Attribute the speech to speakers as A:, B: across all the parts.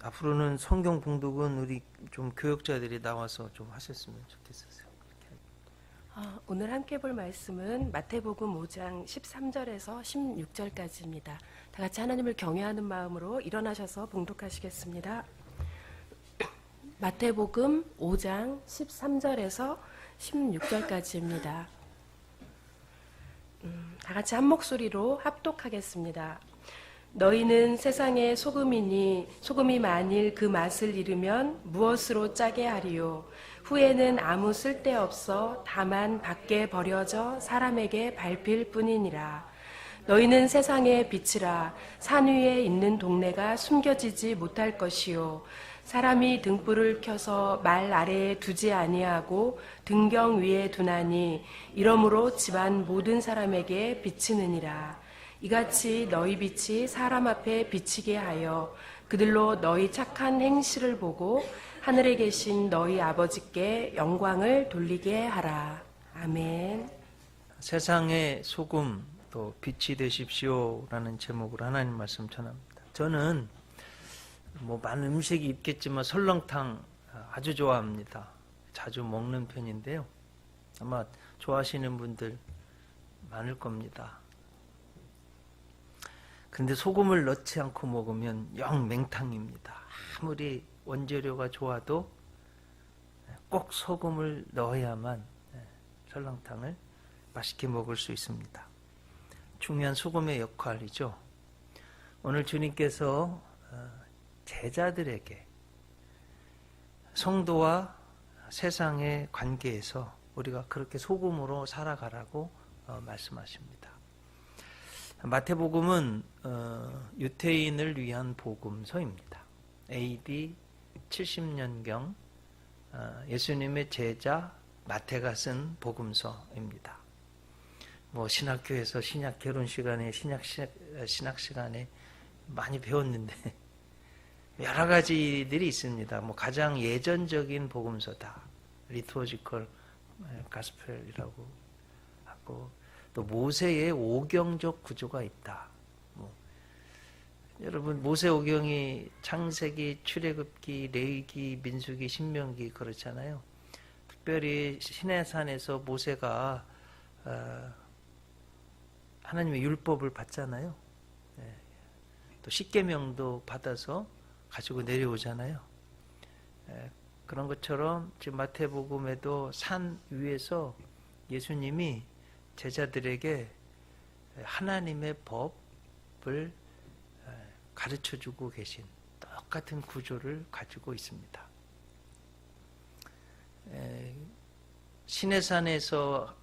A: 앞으로는 성경 봉독은 우리 좀 교역자들이 나와서 좀 하셨으면 좋겠었어요.
B: 오늘 함께 볼 말씀은 마태복음 5장 13절에서 16절까지입니다. 다 같이 하나님을 경외하는 마음으로 일어나셔서 봉독하시겠습니다. 마태복음 5장 13절에서 16절까지입니다. 다 같이 한 목소리로 합독하겠습니다. 너희는 세상의 소금이니 소금이 만일 그 맛을 잃으면 무엇으로 짜게 하리요? 후에는 아무 쓸데없어 다만 밖에 버려져 사람에게 밟힐 뿐이니라. 너희는 세상의 빛이라. 산 위에 있는 동네가 숨겨지지 못할 것이요. 사람이 등불을 켜서 말 아래에 두지 아니하고 등경 위에 두나니 이러므로 집안 모든 사람에게 비치느니라. 이같이 너희 빛이 사람 앞에 비치게 하여 그들로 너희 착한 행실을 보고 하늘에 계신 너희 아버지께 영광을 돌리게 하라. 아멘.
A: 세상의 소금 또 빛이 되십시오라는 제목으로 하나님 말씀 전합니다. 저는 많은 음식이 있겠지만 설렁탕 아주 좋아합니다. 자주 먹는 편인데요. 아마 좋아하시는 분들 많을 겁니다. 근데 소금을 넣지 않고 먹으면 영 맹탕입니다. 아무리 원재료가 좋아도 꼭 소금을 넣어야만 설렁탕을 맛있게 먹을 수 있습니다. 중요한 소금의 역할이죠. 오늘 주님께서 제자들에게 성도와 세상의 관계에서 우리가 그렇게 소금으로 살아가라고 말씀하십니다. 마태복음은 유태인을 위한 복음서입니다. AD 70년경 예수님의 제자 마태가 쓴 복음서입니다. 신학교에서 신약 결혼 시간에 신학 시간에 많이 배웠는데 여러 가지들이 있습니다. 가장 예전적인 복음서다. 리투어지컬 가스펠이라고 하고 또 모세의 오경적 구조가 있다. 여러분 모세오경이 창세기, 출애굽기, 레위기, 민수기, 신명기 그렇잖아요. 특별히 시내산에서 모세가 하나님의 율법을 받잖아요. 또 십계명도 받아서 가지고 내려오잖아요. 그런 것처럼 지금 마태복음에도 산 위에서 예수님이 제자들에게 하나님의 법을 가르쳐주고 계신 똑같은 구조를 가지고 있습니다. 시내산에서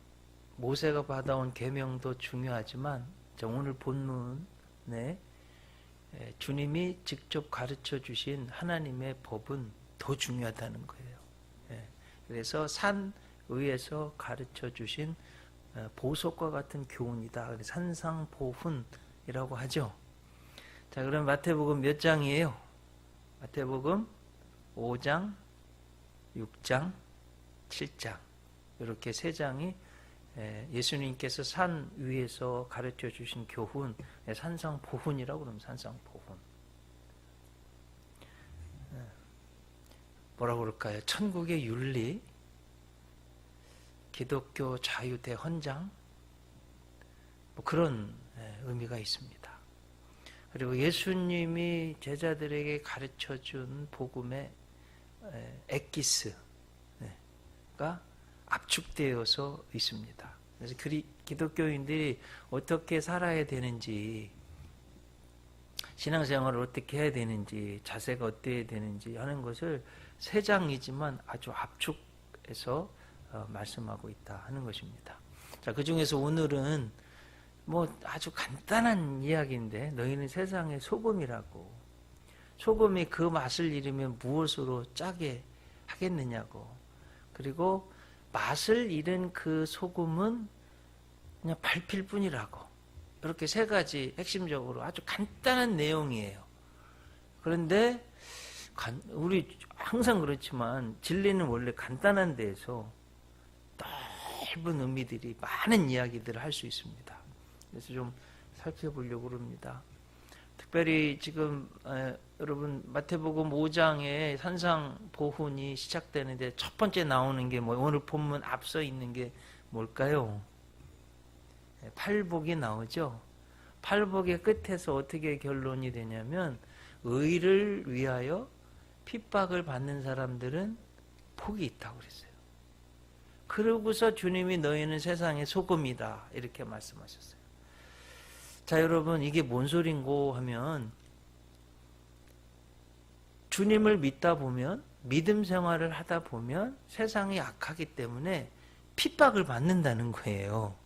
A: 모세가 받아온 계명도 중요하지만 오늘 본문에 주님이 직접 가르쳐 주신 하나님의 법은 더 중요하다는 거예요. 그래서 산 위에서 가르쳐 주신 보석과 같은 교훈이다. 산상보훈이라고 하죠. 자, 그럼 마태복음 몇 장이에요? 마태복음 5장, 6장, 7장 이렇게 세 장이 예수님께서 산 위에서 가르쳐 주신 교훈, 산상보훈이라고 그러면 산상보훈. 뭐라고 그럴까요? 천국의 윤리, 기독교 자유대 헌장, 그런 의미가 있습니다. 그리고 예수님이 제자들에게 가르쳐준 복음의 엑기스가 압축되어서 있습니다. 그래서 기독교인들이 어떻게 살아야 되는지, 신앙생활을 어떻게 해야 되는지, 자세가 어때야 되는지 하는 것을 세 장이지만 아주 압축해서 말씀하고 있다 하는 것입니다. 자, 그 중에서 오늘은 아주 간단한 이야기인데 너희는 세상의 소금이라고. 소금이 그 맛을 잃으면 무엇으로 짜게 하겠느냐고. 그리고 맛을 잃은 그 소금은 그냥 밟힐 뿐이라고. 이렇게 세 가지 핵심적으로 아주 간단한 내용이에요. 그런데 우리 항상 그렇지만 진리는 원래 간단한 데에서 넓은 의미들이 많은 이야기들을 할 수 있습니다. 그래서 좀 살펴보려고 합니다. 특별히 지금 여러분 마태복음 5장에 산상보훈이 시작되는데 첫 번째 나오는 게 뭐 오늘 본문 앞서 있는 게 뭘까요? 팔복이 나오죠. 팔복의 끝에서 어떻게 결론이 되냐면 의를 위하여 핍박을 받는 사람들은 복이 있다고 그랬어요. 그러고서 주님이 너희는 세상의 소금이다 이렇게 말씀하셨어요. 자, 여러분 이게 뭔 소린고 하면 주님을 믿다 보면 믿음 생활을 하다 보면 세상이 약하기 때문에 핍박을 받는다는 거예요.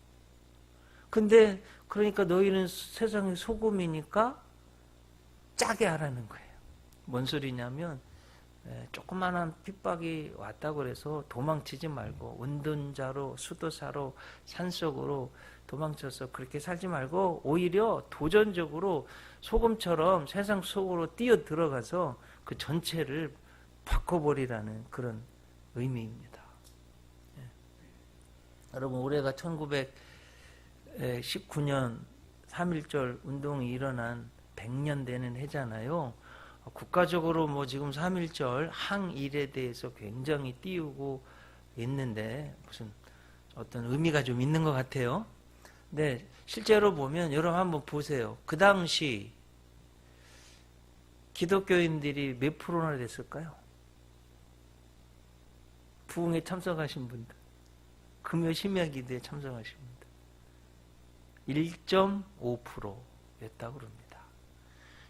A: 근데 그러니까 너희는 세상의 소금이니까 짜게 하라는 거예요. 뭔 소리냐면 조그마한 핍박이 왔다고 그래서 도망치지 말고 운동자로 수도사로 산속으로 도망쳐서 그렇게 살지 말고 오히려 도전적으로 소금처럼 세상 속으로 뛰어 들어가서 그 전체를 바꿔버리라는 그런 의미입니다. 여러분 올해가 1919년 3.1절 운동이 일어난 100년 되는 해잖아요. 국가적으로 뭐 지금 3.1절 항일에 대해서 굉장히 띄우고 있는데 무슨 어떤 의미가 좀 있는 것 같아요. 근데 실제로 보면 여러분 한번 보세요. 그 당시 기독교인들이 몇 프로나 됐을까요? 부흥에 참석하신 분들, 금요 심야기도에 참석하신 분들 1.5%였다고 그럽니다.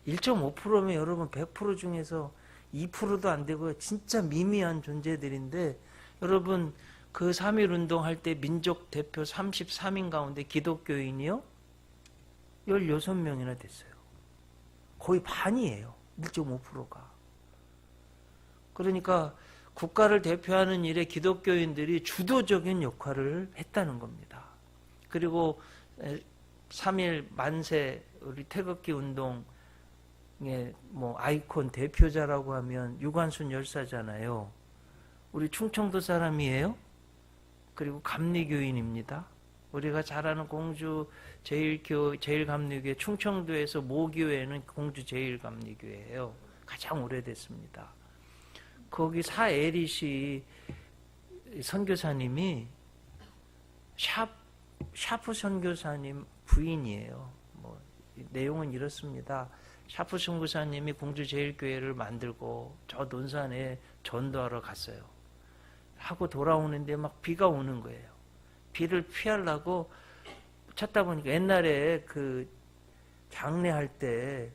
A: 1.5%면 여러분 100% 중에서 2%도 안 되고요. 진짜 미미한 존재들인데 여러분 그 3.1 운동할 때 민족 대표 33인 가운데 기독교인이요? 16명이나 됐어요. 거의 반이에요. 1.5%가. 그러니까 국가를 대표하는 일에 기독교인들이 주도적인 역할을 했다는 겁니다. 그리고 3.1 만세 우리 태극기 운동 뭐 아이콘 대표자라고 하면 유관순 열사잖아요. 우리 충청도 사람이에요. 그리고 감리교인입니다. 우리가 잘 아는 공주 제일감리교회 충청도에서 모교회는 공주 제일감리교회예요. 가장 오래됐습니다. 거기 사에리시 선교사님이 샤프 선교사님 부인이에요. 뭐 내용은 이렇습니다. 샤프 선교사님이 공주 제일교회를 만들고 저 논산에 전도하러 갔어요. 하고 돌아오는데 막 비가 오는 거예요. 비를 피하려고 찾다 보니까 옛날에 그 장례할 때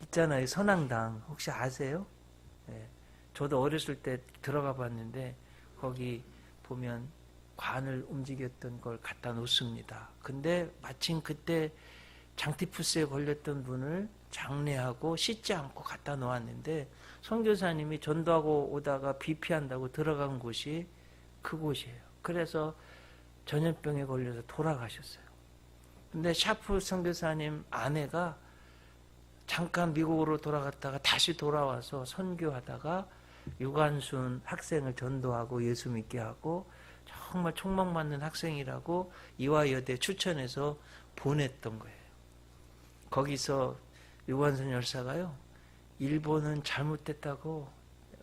A: 있잖아요. 선앙당 혹시 아세요? 네. 저도 어렸을 때 들어가 봤는데 거기 보면 관을 움직였던 걸 갖다 놓습니다. 근데 마침 그때 장티푸스에 걸렸던 분을 장례하고 씻지 않고 갖다 놓았는데 선교사님이 전도하고 오다가 비 피한다고 들어간 곳이 그곳이에요. 그래서 전염병에 걸려서 돌아가셨어요. 근데 샤프 선교사님 아내가 잠깐 미국으로 돌아갔다가 다시 돌아와서 선교하다가 유관순 학생을 전도하고 예수 믿게 하고 정말 촉망받는 학생이라고 이화여대 추천해서 보냈던 거예요. 거기서 유관순 열사가요, 일본은 잘못됐다고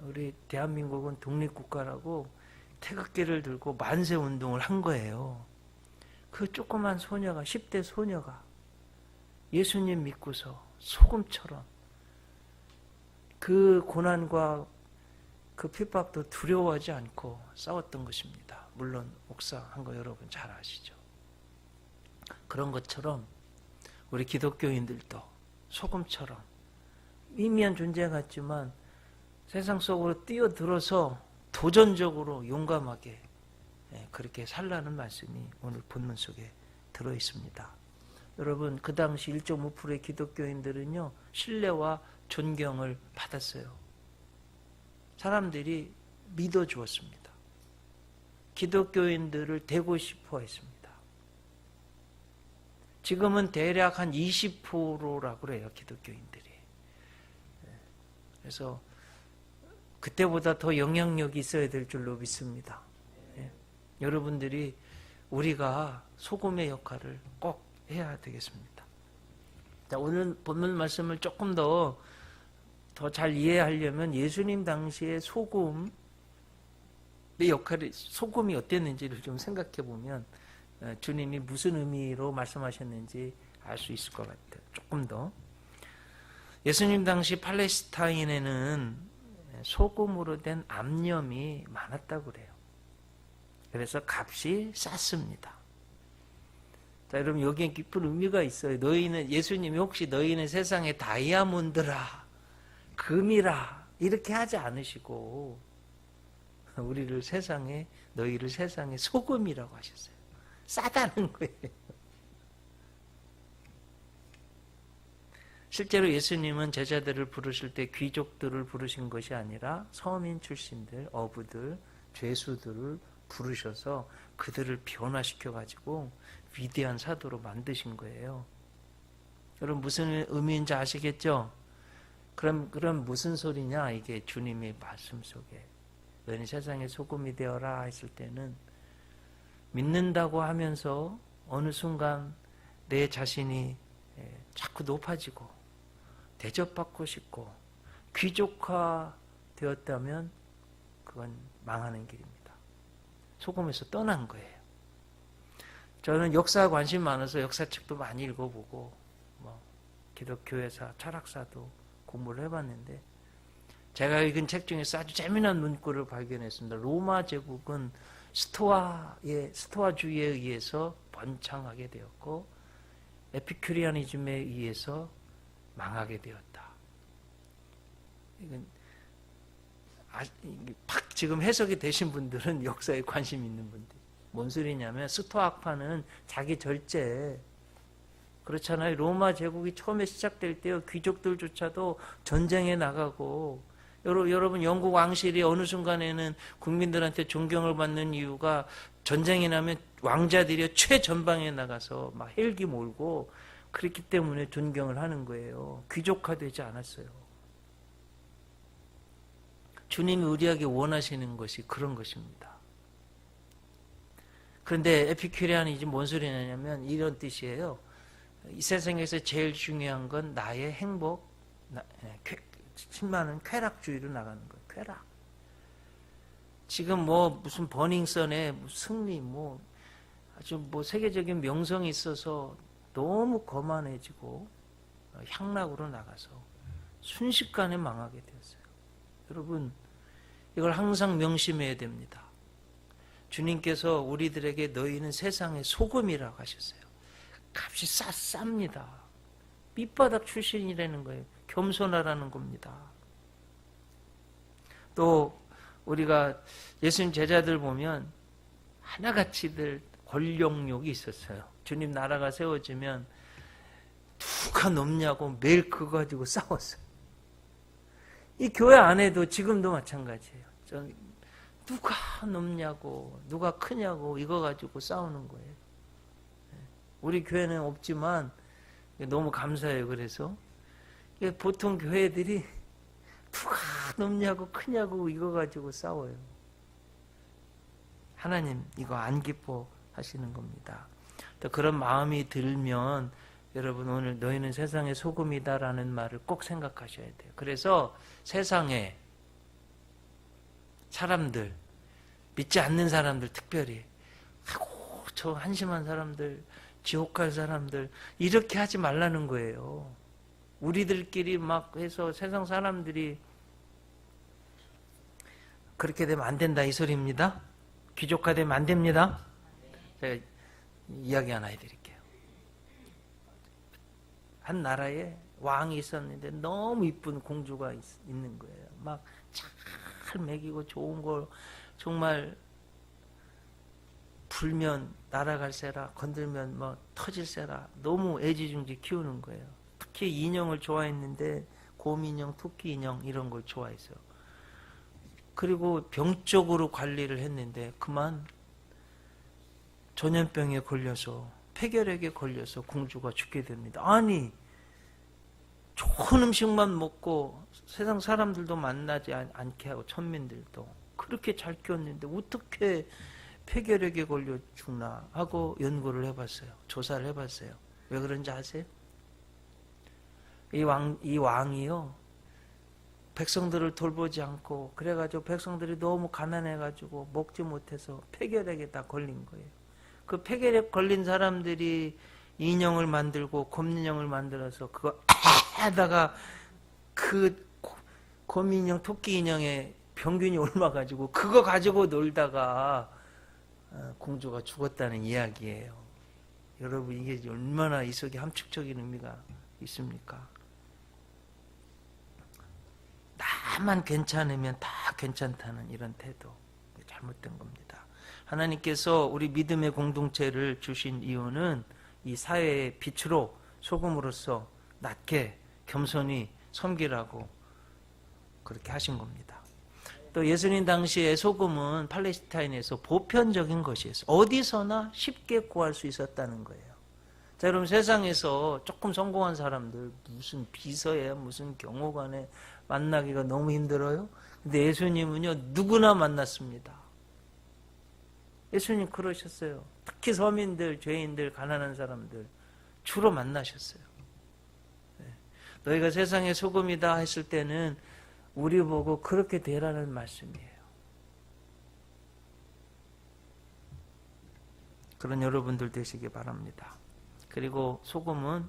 A: 우리 대한민국은 독립국가라고 태극기를 들고 만세운동을 한 거예요. 그 조그만 소녀가 10대 소녀가 예수님 믿고서 소금처럼 그 고난과 그 핍박도 두려워하지 않고 싸웠던 것입니다. 물론 옥상한 거 여러분 잘 아시죠. 그런 것처럼 우리 기독교인들도 소금처럼 미미한 존재 같지만 세상 속으로 뛰어들어서 도전적으로 용감하게 그렇게 살라는 말씀이 오늘 본문 속에 들어있습니다. 여러분 그 당시 1.5%의 기독교인들은요 신뢰와 존경을 받았어요. 사람들이 믿어주었습니다. 기독교인들을 되고 싶어 했습니다. 지금은 대략 한 20%라고 그래요, 기독교인들이. 그래서 그때보다 더 영향력이 있어야 될 줄로 믿습니다. 여러분들이 우리가 소금의 역할을 꼭 해야 되겠습니다. 자, 오늘 본문 말씀을 조금 더 잘 이해하려면 예수님 당시의 소금의 역할이, 소금이 어땠는지를 좀 생각해 보면 주님이 무슨 의미로 말씀하셨는지 알 수 있을 것 같아요. 조금 더. 예수님 당시 팔레스타인에는 소금으로 된 암염이 많았다고 그래요. 그래서 값이 쌌습니다. 자, 여러분 여기에 깊은 의미가 있어요. 예수님이 혹시 너희는 세상에 다이아몬드라, 금이라 이렇게 하지 않으시고 너희를 세상에 소금이라고 하셨어요. 싸다는 거예요. 실제로 예수님은 제자들을 부르실 때 귀족들을 부르신 것이 아니라 서민 출신들, 어부들, 죄수들을 부르셔서 그들을 변화시켜 가지고 위대한 사도로 만드신 거예요. 여러분 무슨 의미인지 아시겠죠? 그럼 무슨 소리냐? 이게 주님의 말씀 속에 너희는 세상의 소금이 되어라 했을 때는 믿는다고 하면서 어느 순간 내 자신이 자꾸 높아지고 대접받고 싶고 귀족화 되었다면 그건 망하는 길입니다. 소금에서 떠난 거예요. 저는 역사 관심 많아서 역사책도 많이 읽어보고 기독교회사, 철학사도 공부를 해봤는데 제가 읽은 책 중에서 아주 재미난 문구를 발견했습니다. 로마 제국은 스토아주의에 의해서 번창하게 되었고 에피큐리아니즘에 의해서 망하게 되었다. 이건 지금 해석이 되신 분들은 역사에 관심 있는 분들. 뭔 소리냐면 스토아파는 자기 절제, 그렇잖아요. 로마 제국이 처음에 시작될 때요, 귀족들조차도 전쟁에 나가고, 여러분 영국 왕실이 어느 순간에는 국민들한테 존경을 받는 이유가 전쟁이 나면 왕자들이 최전방에 나가서 막 헬기 몰고 그렇기 때문에 존경을 하는 거예요. 귀족화되지 않았어요. 주님이 우리에게 원하시는 것이 그런 것입니다. 그런데 에피큐리아니즘 뭔 소리냐면 이런 뜻이에요. 이 세상에서 제일 중요한 건 나의 행복, 심만은 쾌락주의로 나가는 거예요. 쾌락. 지금 무슨 버닝썬의 승리, 아주 세계적인 명성이 있어서 너무 거만해지고 향락으로 나가서 순식간에 망하게 되었어요. 여러분, 이걸 항상 명심해야 됩니다. 주님께서 우리들에게 너희는 세상의 소금이라고 하셨어요. 값이 쌉니다. 밑바닥 출신이라는 거예요. 겸손하라는 겁니다. 또 우리가 예수님 제자들 보면 하나같이들 권력욕이 있었어요. 주님 나라가 세워지면 누가 넘냐고 매일 그거 가지고 싸웠어요. 이 교회 안에도 지금도 마찬가지예요. 누가 넘냐고, 누가 크냐고 이거 가지고 싸우는 거예요. 우리 교회는 없지만 너무 감사해요. 그래서 보통 교회들이 누가 넘냐고 크냐고 이거 가지고 싸워요. 하나님 이거 안 기뻐하시는 겁니다. 또 그런 마음이 들면 여러분 오늘 너희는 세상의 소금이다라는 말을 꼭 생각하셔야 돼요. 그래서 세상에 사람들, 믿지 않는 사람들 특별히 아이고 저 한심한 사람들, 지옥 갈 사람들 이렇게 하지 말라는 거예요. 우리들끼리 막 해서 세상 사람들이 그렇게 되면 안 된다 이 소리입니다. 귀족화되면 안 됩니다. 제가 이야기 하나 해드릴게요. 한 나라에 왕이 있었는데 너무 이쁜 공주가 있는 거예요. 막 잘 먹이고 좋은 걸 정말 불면 날아갈세라, 건들면 터질세라 너무 애지중지 키우는 거예요. 특히 인형을 좋아했는데 곰인형, 토끼인형 이런 걸 좋아했어요. 그리고 병적으로 관리를 했는데 그만 전염병에 걸려서 폐결핵에 걸려서 공주가 죽게 됩니다. 아니 좋은 음식만 먹고 세상 사람들도 만나지 않게 하고 천민들도 그렇게 잘 키웠는데 어떻게 폐결핵에 걸려 죽나 하고 연구를 해봤어요. 조사를 해봤어요. 왜 그런지 아세요? 이 왕이요, 백성들을 돌보지 않고, 그래가지고 백성들이 너무 가난해가지고 먹지 못해서 폐결핵에 다 걸린 거예요. 그 폐결핵 걸린 사람들이 인형을 만들고 곰인형을 만들어서 그거 하다가 그 곰인형, 토끼 인형에 병균이 옮아가지고 그거 가지고 놀다가 공주가 죽었다는 이야기예요. 여러분, 이게 얼마나 이 속에 함축적인 의미가 있습니까? 나만 괜찮으면 다 괜찮다는 이런 태도, 잘못된 겁니다. 하나님께서 우리 믿음의 공동체를 주신 이유는 이 사회의 빛으로, 소금으로서 낮게 겸손히 섬기라고 그렇게 하신 겁니다. 또 예수님 당시에 소금은 팔레스타인에서 보편적인 것이었어요. 어디서나 쉽게 구할 수 있었다는 거예요. 자, 여러분, 세상에서 조금 성공한 사람들, 무슨 비서에 무슨 경호관에 만나기가 너무 힘들어요. 근데 예수님은요, 누구나 만났습니다. 예수님 그러셨어요. 특히 서민들, 죄인들, 가난한 사람들 주로 만나셨어요. 너희가 세상의 소금이다 했을 때는 우리 보고 그렇게 되라는 말씀이에요. 그런 여러분들 되시기 바랍니다. 그리고 소금은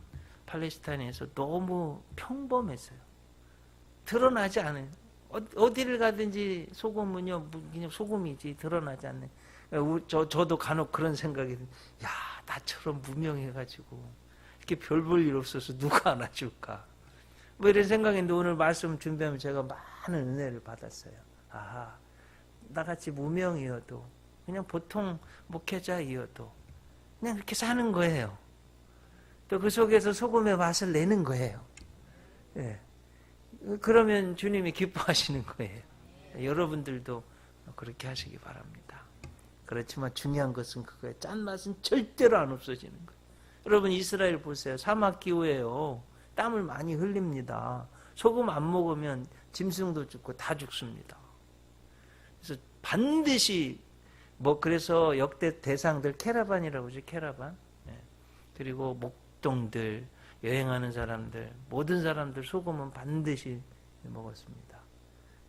A: 팔레스타인에서 너무 평범했어요. 드러나지 않아요. 어디를 가든지 소금은요, 그냥 소금이지 드러나지 않네. 저도 간혹 그런 생각이 들어요. 야, 나처럼 무명해가지고 이렇게 별 볼 일 없어서 누가 안아줄까? 뭐 이런 생각인데 오늘 말씀 준비하면 제가 많은 은혜를 받았어요. 아하, 나같이 무명이어도, 그냥 보통 목회자이어도 그냥 그렇게 사는 거예요. 또 그 속에서 소금의 맛을 내는 거예요. 예. 그러면 주님이 기뻐하시는 거예요. 여러분들도 그렇게 하시기 바랍니다. 그렇지만 중요한 것은 그거예요. 짠맛은 절대로 안 없어지는 거예요. 여러분, 이스라엘 보세요. 사막 기후에요, 땀을 많이 흘립니다. 소금 안 먹으면 짐승도 죽고 다 죽습니다. 그래서 반드시 그래서 역대 대상들 캐러반이라고 하죠. 캐러반. 그리고 목동들, 여행하는 사람들, 모든 사람들 소금은 반드시 먹었습니다.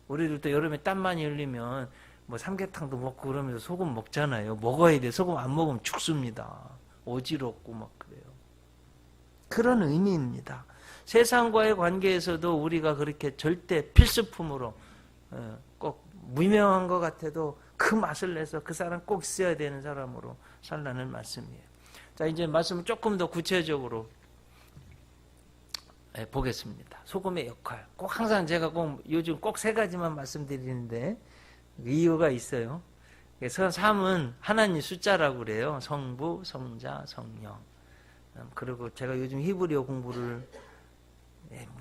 A: 우리들도 여름에 땀 많이 흘리면 삼계탕도 먹고 그러면서 소금 먹잖아요. 먹어야 돼. 소금 안 먹으면 죽습니다. 어지럽고 막 그래요. 그런 의미입니다. 세상과의 관계에서도 우리가 그렇게 절대 필수품으로, 꼭 무명한 것 같아도 그 맛을 내서 그 사람 꼭 있어야 되는 사람으로 살라는 말씀이에요. 자, 이제 말씀을 조금 더 구체적으로 보겠습니다. 소금의 역할. 꼭 항상 제가 요즘 꼭 3가지만 말씀드리는데 이유가 있어요. 그래서 3은 하나님 숫자라고 그래요. 성부, 성자, 성령. 그리고 제가 요즘 히브리어 공부를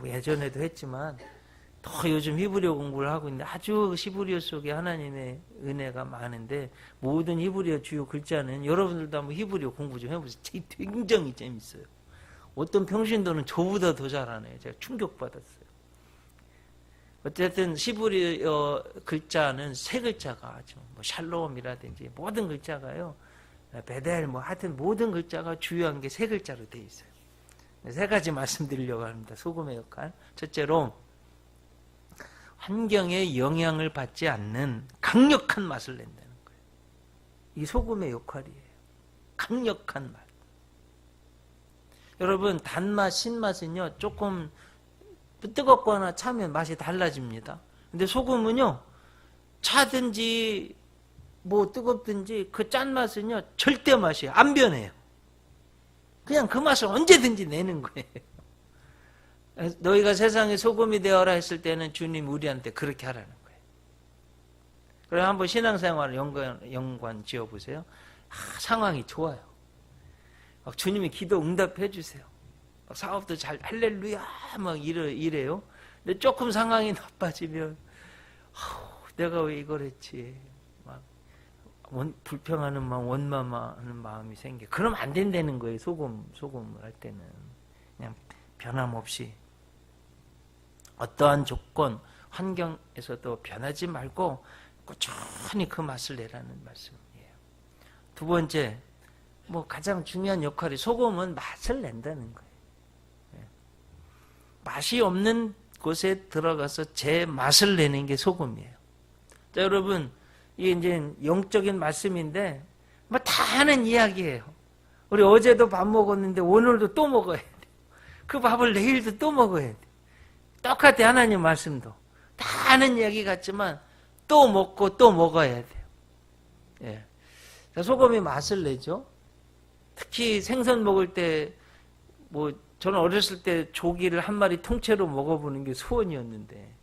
A: 예전에도 했지만 더 요즘 히브리어 공부를 하고 있는데, 아주 히브리어 속에 하나님의 은혜가 많은데, 모든 히브리어 주요 글자는 여러분들도 한번 히브리어 공부 좀 해보세요. 굉장히 재밌어요. 어떤 평신도는 저보다 더 잘하네요. 제가 충격받았어요. 어쨌든 히브리어 글자는 3글자가 아주 샬롬이라든지 모든 글자가요, 베델 하여튼 모든 글자가 주요한 게 3글자로 되어 있어요. 3가지 말씀드리려고 합니다. 소금의 역할. 첫째로 환경에 영향을 받지 않는 강력한 맛을 낸다는 거예요. 이 소금의 역할이에요. 강력한 맛. 여러분, 단맛, 신맛은요, 조금 뜨겁거나 차면 맛이 달라집니다. 근데 소금은요, 차든지 뜨겁든지 그 짠맛은요, 절대 맛이에요. 안 변해요. 그냥 그 맛을 언제든지 내는 거예요. 너희가 세상에 소금이 되어라 했을 때는 주님 우리한테 그렇게 하라는 거예요. 그럼 한번 신앙생활을 연관 지어보세요. 상황이 좋아요. 주님이 기도 응답해 주세요. 사업도 잘 할렐루야 이래요. 근데 조금 상황이 나빠지면 내가 왜 이걸 했지, 불평하는 마음, 원망하는 마음이 생겨. 그러면 안 된다는 거예요. 소금을 할 때는 그냥 변함없이 어떠한 조건, 환경에서도 변하지 말고 꾸준히 그 맛을 내라는 말씀이에요. 2번째, 가장 중요한 역할이, 소금은 맛을 낸다는 거예요. 맛이 없는 곳에 들어가서 제 맛을 내는 게 소금이에요. 자, 여러분, 이게 이제 영적인 말씀인데, 뭐 다 하는 이야기예요. 우리 어제도 밥 먹었는데 오늘도 또 먹어야 돼요. 그 밥을 내일도 또 먹어야 돼요. 똑같아, 하나님 말씀도. 다 하는 이야기 같지만 또 먹고 또 먹어야 돼요. 예. 자, 소금이 맛을 내죠. 특히 생선 먹을 때, 뭐, 저는 어렸을 때 조기를 한 마리 통째로 먹어보는 게 소원이었는데,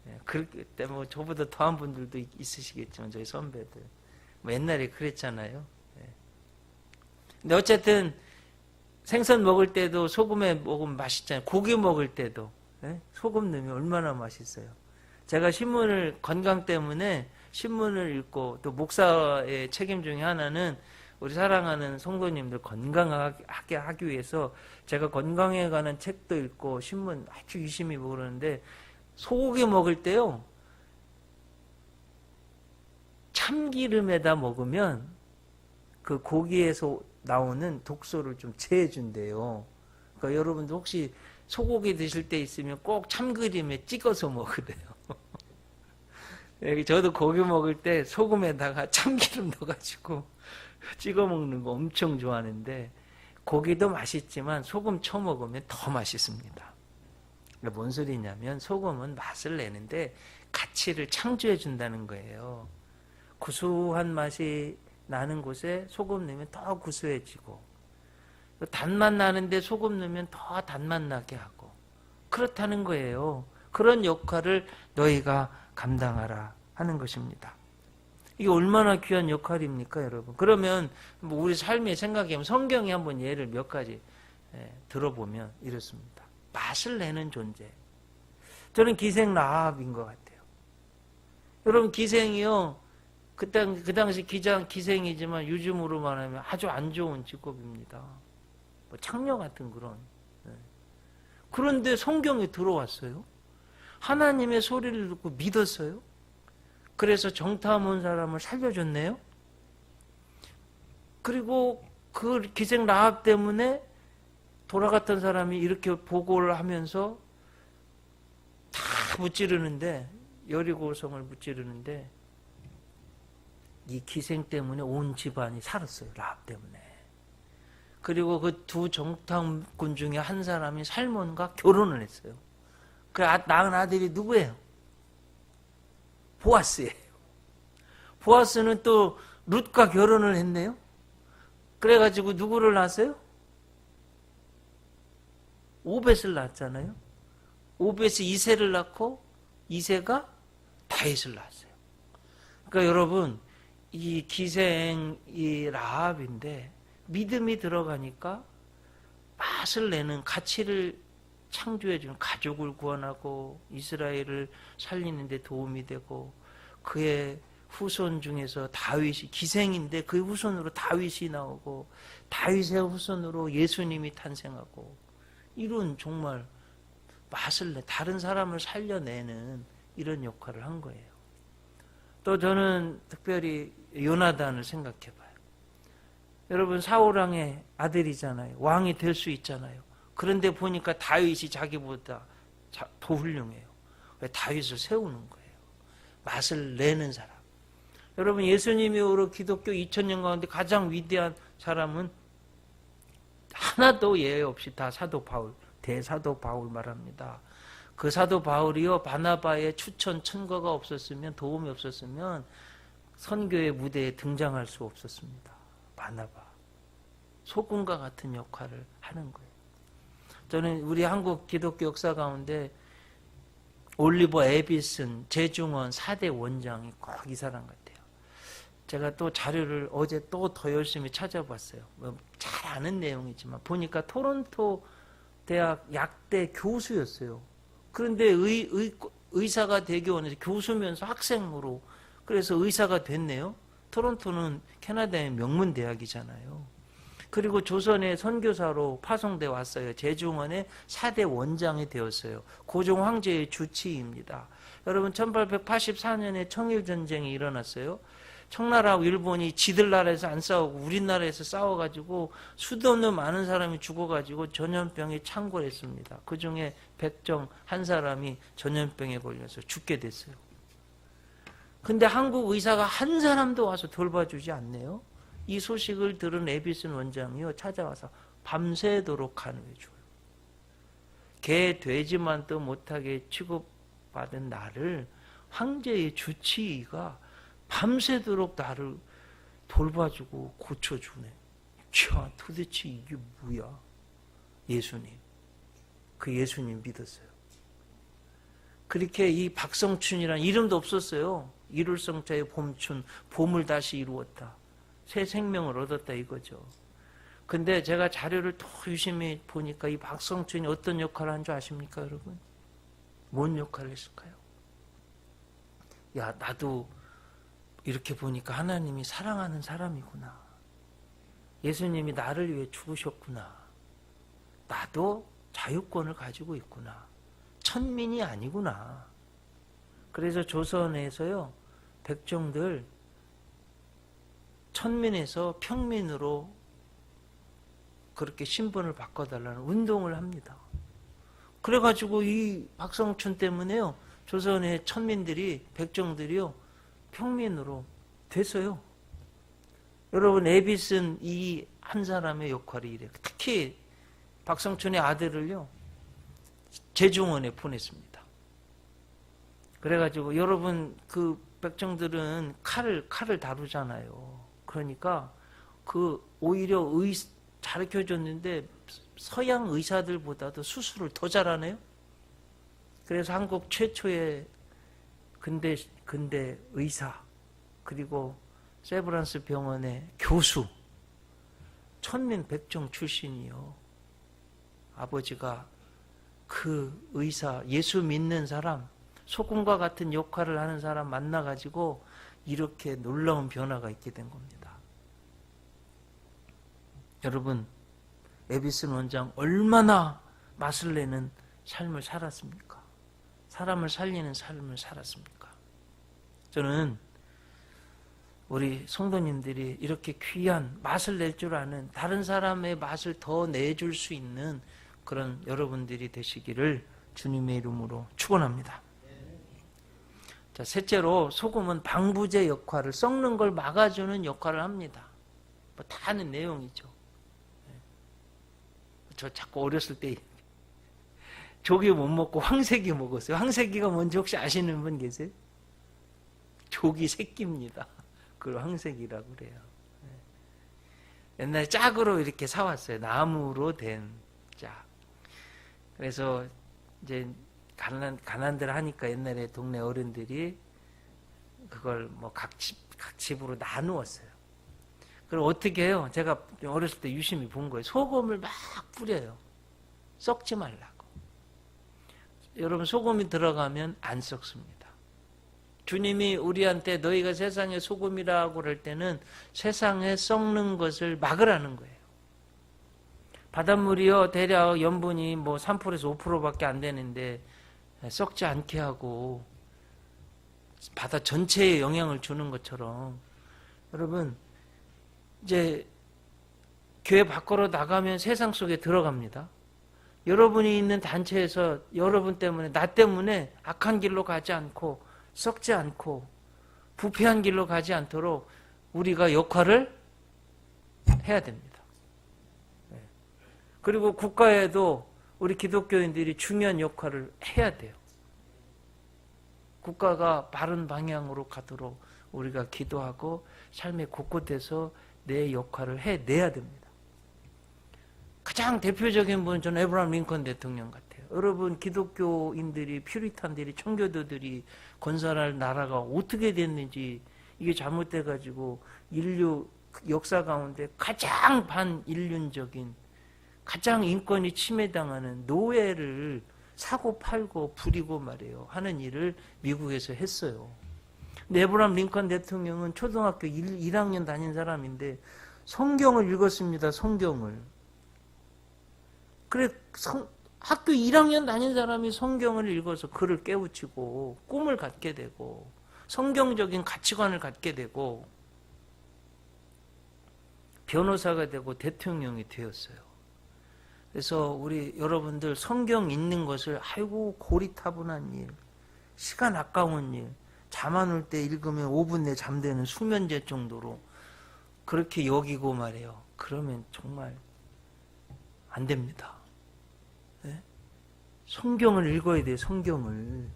A: 예, 그때 뭐 저보다 더한 분들도 있으시겠지만 저희 선배들 뭐 옛날에 그랬잖아요. 예. 근데 어쨌든 생선 먹을 때도 소금에 먹으면 맛있잖아요. 고기 먹을 때도 예? 소금 넣으면 얼마나 맛있어요. 제가 신문을 건강 때문에 신문을 읽고 또 목사의 책임 중에 하나는 우리 사랑하는 성도님들 건강하게 하기 위해서 제가 건강에 관한 책도 읽고 신문 아주 유심히 보고 그러는데 소고기 먹을 때요 참기름에다 먹으면 그 고기에서 나오는 독소를 좀 제해준대요. 그러니까 여러분도 혹시 소고기 드실 때 있으면 꼭 참기름에 찍어서 먹으래요. 저도 고기 먹을 때 소금에다가 참기름 넣어가지고 찍어 먹는 거 엄청 좋아하는데 고기도 맛있지만 소금 쳐 먹으면 더 맛있습니다. 뭔 소리냐면 소금은 맛을 내는데 가치를 창조해 준다는 거예요. 구수한 맛이 나는 곳에 소금 넣으면 더 구수해지고 단맛 나는데 소금 넣으면 더 단맛 나게 하고 그렇다는 거예요. 그런 역할을 너희가 감당하라 하는 것입니다. 이게 얼마나 귀한 역할입니까, 여러분? 그러면 뭐 우리 삶의 생각이면 성경에 한번 예를 몇 가지 들어보면 이렇습니다. 맛을 내는 존재. 저는 기생 라합인 것 같아요. 여러분 기생이요. 그 당시 기생이지만 요즘으로 말하면 아주 안 좋은 직업입니다. 뭐 창녀 같은 그런. 그런데 성경에 들어왔어요. 하나님의 소리를 듣고 믿었어요. 그래서 정탐 온 사람을 살려줬네요. 그리고 그 기생 라합 때문에 돌아갔던 사람이 이렇게 보고를 하면서 다 무찌르는데 여리고성을 무찌르는데 이 기생 때문에 온 집안이 살았어요. 라합 때문에. 그리고 그 두 정탐꾼 중에 한 사람이 살몬과 결혼을 했어요. 그 낳은 아들이 누구예요? 보아스예요. 보아스는 또 룻과 결혼을 했네요. 그래가지고 누구를 낳았어요? 오벳을 낳았잖아요. 오벳이 이새를 낳고 이새가 다윗을 낳았어요. 그러니까 여러분 이 기생이 라합인데 믿음이 들어가니까 맛을 내는 가치를 창조해주는 가족을 구원하고 이스라엘을 살리는 데 도움이 되고 그의 후손 중에서 다윗이 기생인데 그의 후손으로 다윗이 나오고 다윗의 후손으로 예수님이 탄생하고 이런 정말 맛을 내 다른 사람을 살려내는 이런 역할을 한 거예요. 또 저는 특별히 요나단을 생각해 봐요. 여러분 사울왕의 아들이잖아요. 왕이 될 수 있잖아요. 그런데 보니까 다윗이 자기보다 더 훌륭해요. 왜 다윗을 세우는 거예요. 맛을 내는 사람. 여러분 예수님 이후로 기독교 2000년 가운데 가장 위대한 사람은 하나도 예외 없이 다 사도 바울, 대사도 바울 말합니다. 그 사도 바울이요 바나바의 추천 천거가 없었으면 도움이 없었으면 선교의 무대에 등장할 수 없었습니다. 바나바 소금과 같은 역할을 하는 거예요. 저는 우리 한국 기독교 역사 가운데 올리버 에비슨 재중원 4대 원장이 꼭 이 사람 같아요. 제가 또 자료를 어제 또 더 열심히 찾아봤어요. 잘 아는 내용이지만 보니까 토론토 대학 약대 교수였어요. 그런데 의사가 대교원에서 교수면서 학생으로 그래서 의사가 됐네요. 토론토는 캐나다의 명문 대학이잖아요. 그리고 조선의 선교사로 파송돼 왔어요. 재중원의 4대 원장이 되었어요. 고종 황제의 주치의입니다. 여러분 1884년에 청일전쟁이 일어났어요. 청나라하고 일본이 지들 나라에서 안 싸우고 우리나라에서 싸워가지고 수도 없는 많은 사람이 죽어가지고 전염병에 창궐했습니다. 그중에 백정 한 사람이 전염병에 걸려서 죽게 됐어요. 근데 한국 의사가 한 사람도 와서 돌봐주지 않네요. 이 소식을 들은 에비슨 원장이요, 찾아와서 밤새도록 간호해줘요. 개, 돼지만도 못하게 취급받은 나를 황제의 주치의가 밤새도록 나를 돌봐주고 고쳐주네. 자, 도대체 이게 뭐야? 예수님. 그 예수님 믿었어요. 그렇게 이 박성춘이라는 이름도 없었어요. 이룰성자의 봄춘, 봄을 다시 이루었다. 새 생명을 얻었다 이거죠. 근데 제가 자료를 더 유심히 보니까 이 박성춘이 어떤 역할을 한 줄 아십니까, 여러분? 뭔 역할을 했을까요? 야, 나도 이렇게 보니까 하나님이 사랑하는 사람이구나. 예수님이 나를 위해 죽으셨구나. 나도 자유권을 가지고 있구나. 천민이 아니구나. 그래서 조선에서요, 백정들 천민에서 평민으로 그렇게 신분을 바꿔달라는 운동을 합니다. 그래가지고 이 박성춘 때문에요, 조선의 천민들이, 백정들이요, 평민으로 됐어요. 여러분, 에비슨 이 한 사람의 역할이 이래요. 특히 박성춘의 아들을요, 제중원에 보냈습니다. 그래가지고 여러분, 그 백정들은 칼을 다루잖아요. 그러니까 그 오히려 가르쳐줬는데 서양 의사들보다도 수술을 더 잘하네요. 그래서 한국 최초의 근대 의사, 그리고 세브란스 병원의 교수, 천민 백정 출신이요. 아버지가 그 의사, 예수 믿는 사람, 소금과 같은 역할을 하는 사람 만나가지고 이렇게 놀라운 변화가 있게 된 겁니다. 여러분, 에비슨 원장 얼마나 맛을 내는 삶을 살았습니까? 사람을 살리는 삶을 살았습니까? 저는 우리 성도님들이 이렇게 귀한 맛을 낼 줄 아는, 다른 사람의 맛을 더 내줄 수 있는 그런 여러분들이 되시기를 주님의 이름으로 축원합니다. 자, 셋째로 소금은 방부제 역할을, 썩는 걸 막아주는 역할을 합니다. 뭐 다 아는 내용이죠. 저 자꾸 어렸을 때 조기 못 먹고 황새기 먹었어요. 황새기가 뭔지 혹시 아시는 분 계세요? 조기 새끼입니다. 그걸 황새기라고 그래요. 옛날에 짝으로 이렇게 사왔어요. 나무로 된 짝. 그래서 이제 가난들 하니까 옛날에 동네 어른들이 그걸 뭐 각 집으로 나누었어요. 그럼 어떻게 해요? 제가 어렸을 때 유심히 본 거예요. 소금을 막 뿌려요. 썩지 말라고. 여러분, 소금이 들어가면 안 썩습니다. 주님이 우리한테 너희가 세상의 소금이라고 그럴 때는 세상에 썩는 것을 막으라는 거예요. 바닷물이요, 대략 염분이 뭐 3%에서 5%밖에 안 되는데 썩지 않게 하고 바다 전체에 영향을 주는 것처럼, 여러분, 이제 교회 밖으로 나가면 세상 속에 들어갑니다. 여러분이 있는 단체에서 여러분 때문에, 나 때문에 악한 길로 가지 않고 썩지 않고 부패한 길로 가지 않도록 우리가 역할을 해야 됩니다. 그리고 국가에도 우리 기독교인들이 중요한 역할을 해야 돼요. 국가가 바른 방향으로 가도록 우리가 기도하고 삶의 곳곳에서 내 역할을 해내야 됩니다. 가장 대표적인 분은 저는 에브라함 링컨 대통령 같아요. 여러분, 기독교인들이, 퓨리탄들이, 청교도들이 건설할 나라가 어떻게 됐는지, 이게 잘못돼가지고 인류 역사 가운데 가장 반인륜적인, 가장 인권이 침해당하는 노예를 사고 팔고 부리고 말이에요, 하는 일을 미국에서 했어요. 근데 에브라함 링컨 대통령은 초등학교 1학년 다닌 사람인데 성경을 읽었습니다. 성경을. 그래, 학교 1학년 다닌 사람이 성경을 읽어서 그를 깨우치고 꿈을 갖게 되고 성경적인 가치관을 갖게 되고, 변호사가 되고 대통령이 되었어요. 그래서 우리 여러분들 성경 읽는 것을 아이고 고리타분한 일, 시간 아까운 일, 잠 안 올 때 읽으면 5분 내에 잠드는 수면제 정도로 그렇게 여기고 말해요. 그러면 정말 안 됩니다. 네? 성경을 읽어야 돼요. 성경을.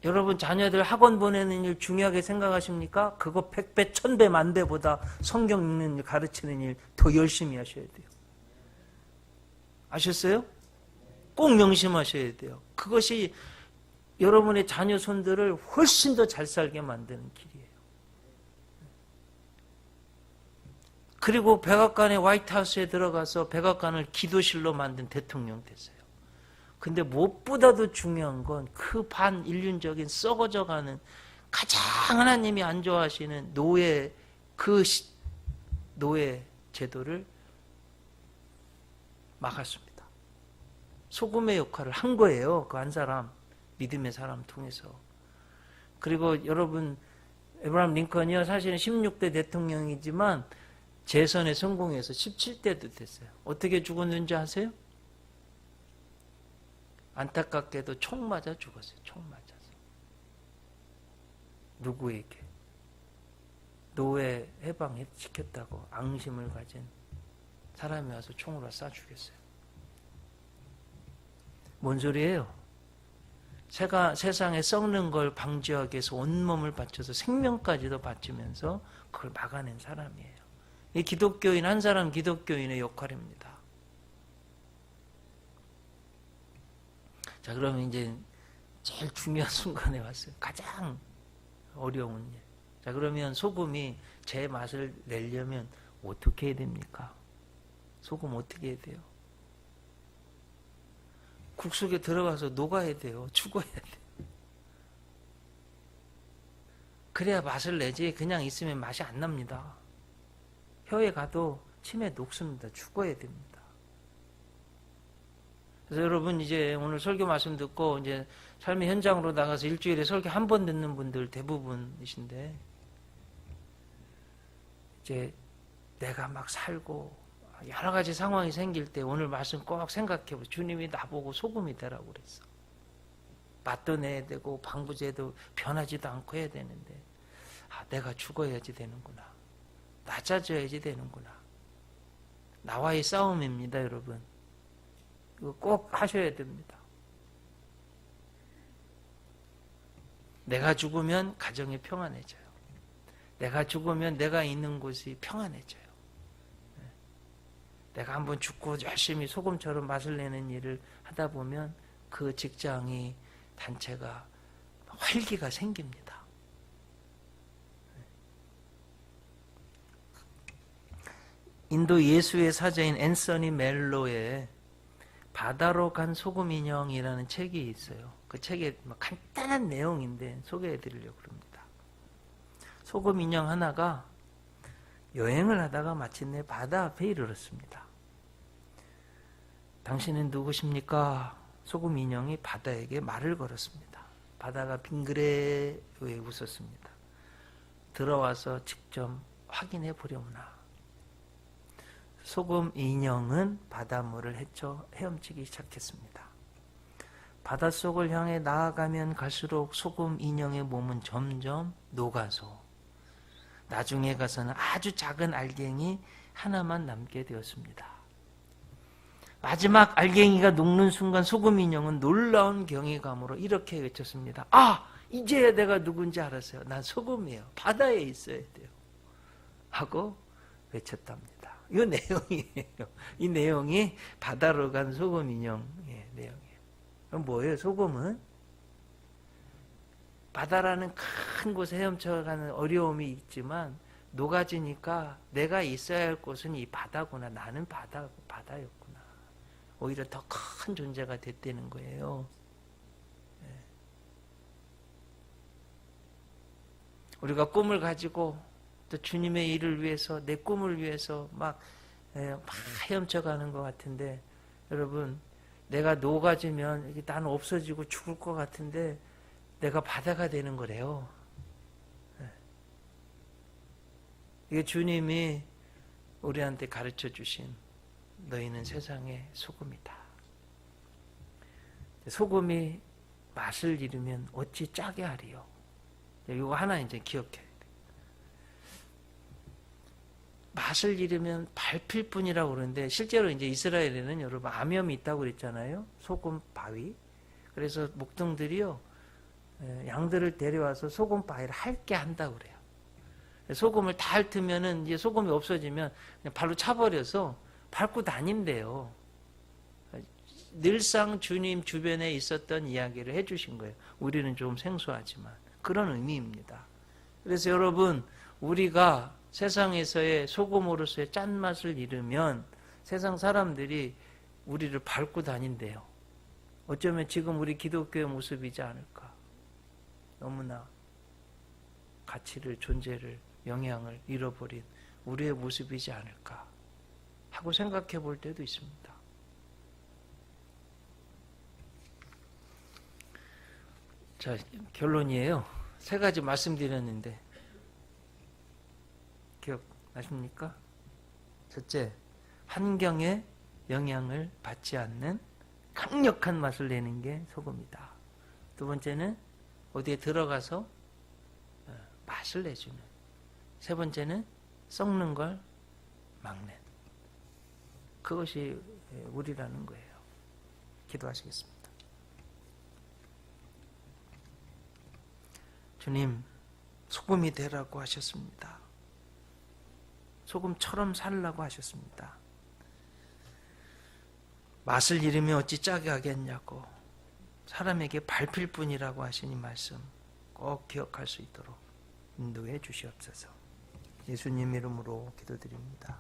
A: 여러분 자녀들 학원 보내는 일 중요하게 생각하십니까? 그거 100배, 1000배, 만배보다 성경 읽는 일, 가르치는 일 더 열심히 하셔야 돼요. 아셨어요? 꼭 명심하셔야 돼요. 그것이 여러분의 자녀 손들을 훨씬 더 잘 살게 만드는 길이에요. 그리고 백악관의 화이트하우스에 들어가서 백악관을 기도실로 만든 대통령 됐어요. 근데 무엇보다도 중요한 건 그 반인륜적인 썩어져가는 가장 하나님이 안 좋아하시는 노예, 노예 제도를 막았습니다. 소금의 역할을 한 거예요. 그 한 사람, 믿음의 사람 통해서. 그리고 여러분, 에브라함 링컨이요, 사실은 16대 대통령이지만 재선에 성공해서 17대도 됐어요. 어떻게 죽었는지 아세요? 안타깝게도 총 맞아 죽었어요. 총 맞아서. 누구에게? 노예 해방시켰다고 앙심을 가진 사람이 와서 총으로 쏴 죽였어요. 뭔 소리예요? 세상에 썩는 걸 방지하기 위해서 온몸을 바쳐서 생명까지도 바치면서 그걸 막아낸 사람이에요. 이 기독교인, 한 사람 기독교인의 역할입니다. 자, 그러면 이제 제일 중요한 순간에 왔어요. 가장 어려운 일. 자, 그러면 소금이 제 맛을 내려면 어떻게 해야 됩니까? 소금 어떻게 해야 돼요? 국 속에 들어가서 녹아야 돼요. 죽어야 돼요. 그래야 맛을 내지 그냥 있으면 맛이 안 납니다. 혀에 가도 침에 녹습니다. 죽어야 됩니다. 그래서 여러분 이제 오늘 설교 말씀 듣고 이제 삶의 현장으로 나가서 일주일에 설교 한 번 듣는 분들 대부분이신데 이제 내가 막 살고 여러 가지 상황이 생길 때 오늘 말씀 꼭 생각해보세요. 주님이 나보고 소금이 되라고 그랬어. 맛도 내야 되고 방부제도 변하지도 않고 해야 되는데 내가 죽어야지 되는구나. 낮아져야지 되는구나. 나와의 싸움입니다, 여러분. 이거 꼭 하셔야 됩니다. 내가 죽으면 가정이 평안해져요. 내가 죽으면 내가 있는 곳이 평안해져요. 내가 한번 죽고 열심히 소금처럼 맛을 내는 일을 하다 보면 그 직장이, 단체가 활기가 생깁니다. 인도 예수의 사자인 앤서니 멜로의 바다로 간 소금 인형이라는 책이 있어요. 그 책에 간단한 내용인데 소개해 드리려고 합니다. 소금 인형 하나가 여행을 하다가 마침내 바다 앞에 이르렀습니다. 당신은 누구십니까? 소금 인형이 바다에게 말을 걸었습니다. 바다가 빙그레 웃었습니다. 들어와서 직접 확인해 보려무나. 소금 인형은 바닷물을 헤엄치기 시작했습니다. 바닷속을 향해 나아가면 갈수록 소금 인형의 몸은 점점 녹아서 나중에 가서는 아주 작은 알갱이 하나만 남게 되었습니다. 마지막 알갱이가 녹는 순간 소금 인형은 놀라운 경외감으로 이렇게 외쳤습니다. 이제야 내가 누군지 알았어요. 난 소금이에요. 바다에 있어야 돼요. 하고 외쳤답니다. 이 내용이에요. 이 내용이 바다로 간 소금 인형의 내용이에요. 그럼 뭐예요? 소금은 바다라는 큰 곳에 헤엄쳐가는 어려움이 있지만 녹아지니까 내가 있어야 할 곳은 이 바다구나. 나는 바다였구나. 오히려 더 큰 존재가 됐다는 거예요. 우리가 꿈을 가지고 또 주님의 일을 위해서, 내 꿈을 위해서 막 헤엄쳐가는 것 같은데, 여러분, 내가 녹아지면 나는 없어지고 죽을 것 같은데 내가 바다가 되는 거래요. 이게 주님이 우리한테 가르쳐 주신 너희는 세상의 소금이다. 소금이 맛을 잃으면 어찌 짜게 하리요. 이거 하나 이제 기억해야 돼. 맛을 잃으면 밟힐 뿐이라고 그러는데 실제로 이제 이스라엘에는 여러분 암염이 있다고 그랬잖아요. 소금 바위. 그래서 목동들이요 양들을 데려와서 소금 바위를 핥게 한다고 그래요. 소금을 다 핥으면은 이제 소금이 없어지면 그냥 발로 차버려서 밟고 다닌대요. 늘상 주님 주변에 있었던 이야기를 해주신 거예요. 우리는 좀 생소하지만 그런 의미입니다. 그래서 여러분 우리가 세상에서의 소금으로서의 짠맛을 잃으면 세상 사람들이 우리를 밟고 다닌대요. 어쩌면 지금 우리 기독교의 모습이지 않을까. 너무나 가치를, 존재를, 영향을 잃어버린 우리의 모습이지 않을까 하고 생각해 볼 때도 있습니다. 자, 결론이에요. 3가지 말씀드렸는데 기억나십니까? 첫째, 환경에 영향을 받지 않는 강력한 맛을 내는 게 소금이다. 두 번째는 어디에 들어가서 맛을 내주는. 세 번째는 썩는 걸 막는. 그것이 우리라는 거예요. 기도하시겠습니다. 주님, 소금이 되라고 하셨습니다. 소금처럼 살라고 하셨습니다. 맛을 잃으면 어찌 짜게 하겠냐고 사람에게 밟힐 뿐이라고 하신 이 말씀 꼭 기억할 수 있도록 인도해 주시옵소서. 예수님 이름으로 기도드립니다.